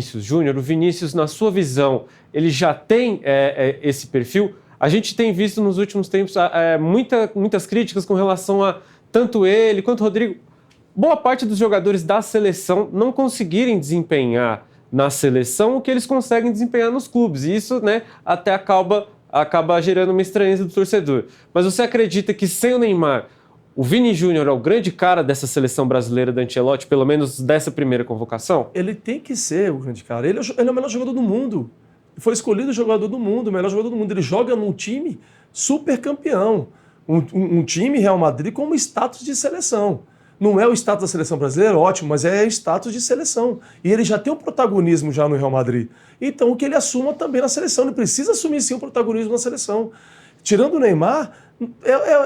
Vinícius Júnior, o Vinícius, na sua visão, ele já tem esse perfil? A gente tem visto nos últimos tempos muitas críticas com relação a tanto ele quanto o Rodrigo. Boa parte dos jogadores da seleção não conseguirem desempenhar na seleção o que eles conseguem desempenhar nos clubes. E isso, né, até acaba gerando uma estranheza do torcedor. Mas você acredita que sem o Neymar, o Vini Júnior é o grande cara dessa seleção brasileira da Ancelotti, pelo menos dessa primeira convocação? Ele tem que ser o grande cara. Ele é o melhor jogador do mundo. Foi escolhido o jogador do mundo, o melhor jogador do mundo. Ele joga num time super campeão. Um time, Real Madrid, com um status de seleção. Não é o status da seleção brasileira, ótimo, mas é status de seleção. E ele já tem um protagonismo já no Real Madrid. Então, que ele assuma também na seleção. Ele precisa assumir, sim, o protagonismo na seleção. Tirando o Neymar,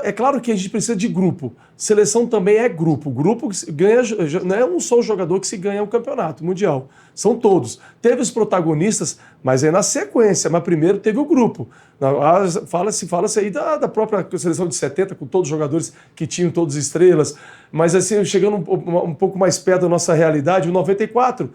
é claro que a gente precisa de grupo. Seleção também é grupo. Grupo que ganha, não é um só jogador que se ganha o campeonato mundial. São todos. Teve os protagonistas, mas é na sequência. Mas primeiro teve o grupo. Fala-se aí da própria seleção de 70, com todos os jogadores que tinham todas estrelas. Mas assim, chegando um pouco mais perto da nossa realidade, o 94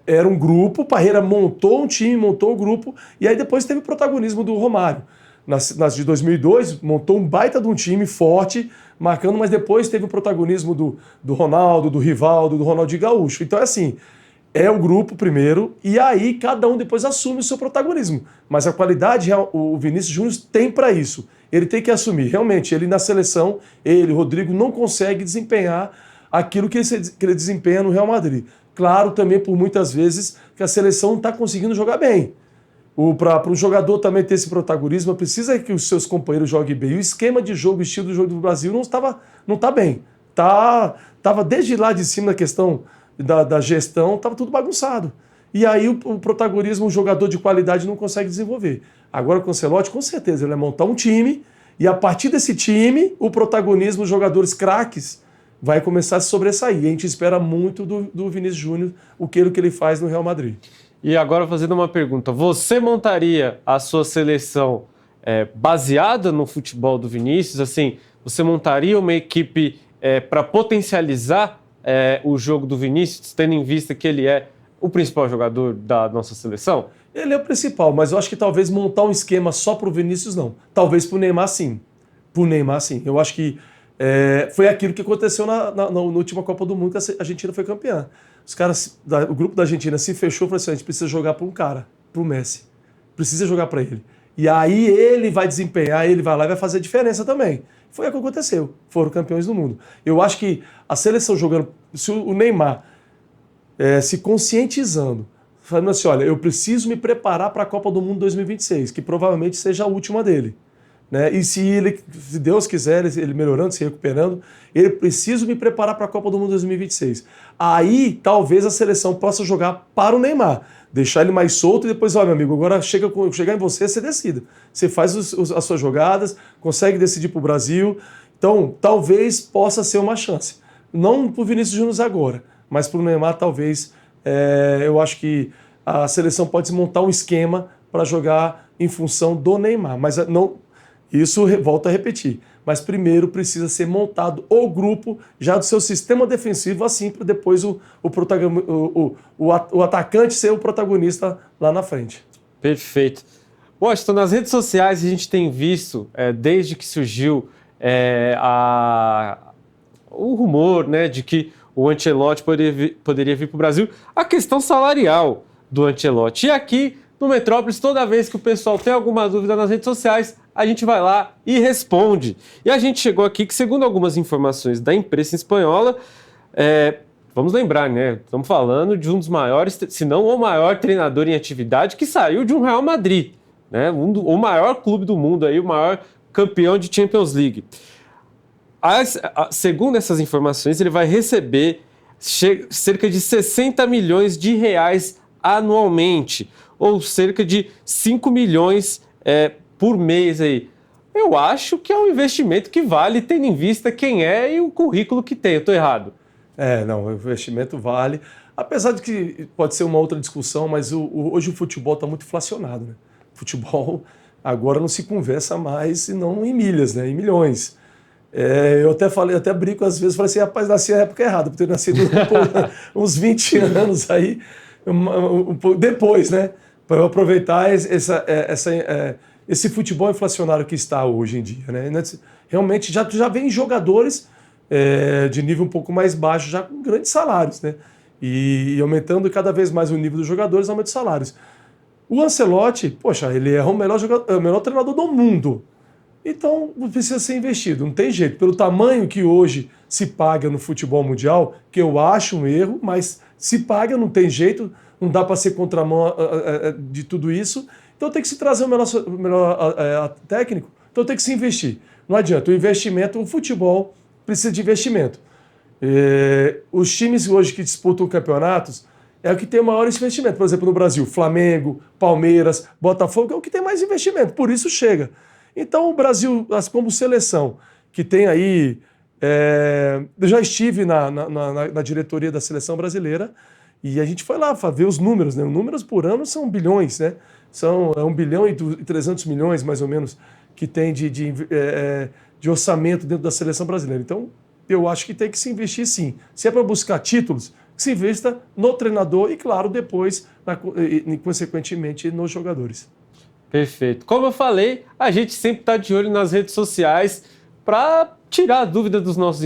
era um grupo, Parreira montou um time, montou o grupo, e aí depois teve o protagonismo do Romário. Nas de 2002, montou um baita de um time forte, marcando, mas depois teve o protagonismo do Ronaldo, do Rivaldo, do Ronaldinho Gaúcho. Então é assim, é o grupo primeiro, e aí cada um depois assume o seu protagonismo. Mas a qualidade, o Vinícius Júnior tem para isso. Ele tem que assumir. Realmente, ele na seleção, o Rodrigo, não consegue desempenhar aquilo que ele desempenha no Real Madrid. Claro, também por muitas vezes que a seleção não está conseguindo jogar bem. Para o jogador também ter esse protagonismo, precisa que os seus companheiros joguem bem. E o esquema de jogo, o estilo do jogo do Brasil não está bem. Estava desde lá de cima na questão da gestão, estava tudo bagunçado. E aí o protagonismo, o jogador de qualidade não consegue desenvolver. Agora com o Ancelotti, com certeza, ele vai montar um time e a partir desse time, o protagonismo, os jogadores craques, vai começar a se sobressair. E a gente espera muito do Vinícius Júnior o que ele faz no Real Madrid. E agora fazendo uma pergunta, você montaria a sua seleção baseada no futebol do Vinícius? Assim, você montaria uma equipe para potencializar o jogo do Vinícius, tendo em vista que ele é o principal jogador da nossa seleção? Ele é o principal, mas eu acho que talvez montar um esquema só para o Vinícius não. Talvez para o Neymar sim. Para o Neymar sim. Eu acho que foi aquilo que aconteceu na última Copa do Mundo, que a Argentina foi campeã. Os caras, o grupo da Argentina se fechou e falou assim: a gente precisa jogar para um cara, para o Messi. Precisa jogar para ele. E aí ele vai desempenhar, ele vai lá e vai fazer a diferença também. Foi o que aconteceu. Foram campeões do mundo. Eu acho que a seleção jogando, se o Neymar se conscientizando, falando assim: olha, eu preciso me preparar para a Copa do Mundo 2026, que provavelmente seja a última dele. Né? E se Deus quiser, ele melhorando, se recuperando, ele precisa me preparar para a Copa do Mundo 2026. Aí, talvez a seleção possa jogar para o Neymar, deixar ele mais solto e depois, olha, meu amigo, agora chegar em você decida. Você faz as suas jogadas, consegue decidir para o Brasil. Então, talvez possa ser uma chance. Não para o Vinícius Júnior agora, mas para o Neymar, talvez, eu acho que a seleção pode montar um esquema para jogar em função do Neymar, mas não. Isso volta a repetir. Mas primeiro precisa ser montado o grupo já do seu sistema defensivo, assim para depois o atacante ser o protagonista lá na frente. Perfeito. Washington, nas redes sociais a gente tem visto, desde que surgiu o rumor, né, de que o Ancelotti poderia vir para o Brasil, a questão salarial do Ancelotti. E aqui no Metrópolis, toda vez que o pessoal tem alguma dúvida nas redes sociais, a gente vai lá e responde. E a gente chegou aqui que, segundo algumas informações da imprensa espanhola, vamos lembrar, né? Estamos falando de um dos maiores, se não o maior treinador em atividade que saiu de um Real Madrid, né? O maior clube do mundo, aí, o maior campeão de Champions League. Segundo essas informações, ele vai receber cerca de 60 milhões de reais anualmente, ou cerca de 5 milhões por mês aí. Eu acho que é um investimento que vale, tendo em vista quem é e o currículo que tem. Eu estou errado? Não, o investimento vale. Apesar de que pode ser uma outra discussão, mas hoje o futebol está muito inflacionado, né? Futebol agora não se conversa mais, senão em milhas, né? Em milhões. Eu até brinco às vezes, falei assim, rapaz, nasci na época errada, por ter nascido uns 20 anos aí. depois, né? Para eu aproveitar esse futebol inflacionário que está hoje em dia, né? Realmente já vem jogadores de nível um pouco mais baixo, já com grandes salários, né? E aumentando cada vez mais o nível dos jogadores, aumenta os salários. O Ancelotti, poxa, ele é o melhor treinador do mundo. Então, precisa ser investido, não tem jeito. Pelo tamanho que hoje se paga no futebol mundial, que eu acho um erro, mas se paga, não tem jeito, não dá para ser contramão de tudo isso. Então tem que se trazer o melhor técnico, então tem que se investir. Não adianta, o futebol precisa de investimento. Os times hoje que disputam campeonatos é o que tem maior investimento. Por exemplo, no Brasil, Flamengo, Palmeiras, Botafogo, é o que tem mais investimento, por isso chega. Então o Brasil, como seleção, que tem aí... eu já estive na diretoria da seleção brasileira e a gente foi lá ver os números, né? Os números por ano são bilhões, né? São 1 bilhão e 300 milhões, mais ou menos, que tem de orçamento dentro da seleção brasileira. Então, eu acho que tem que se investir sim. Se é para buscar títulos, que se investa no treinador e, claro, depois, consequentemente, nos jogadores. Perfeito. Como eu falei, a gente sempre está de olho nas redes sociais para tirar a dúvida dos nossos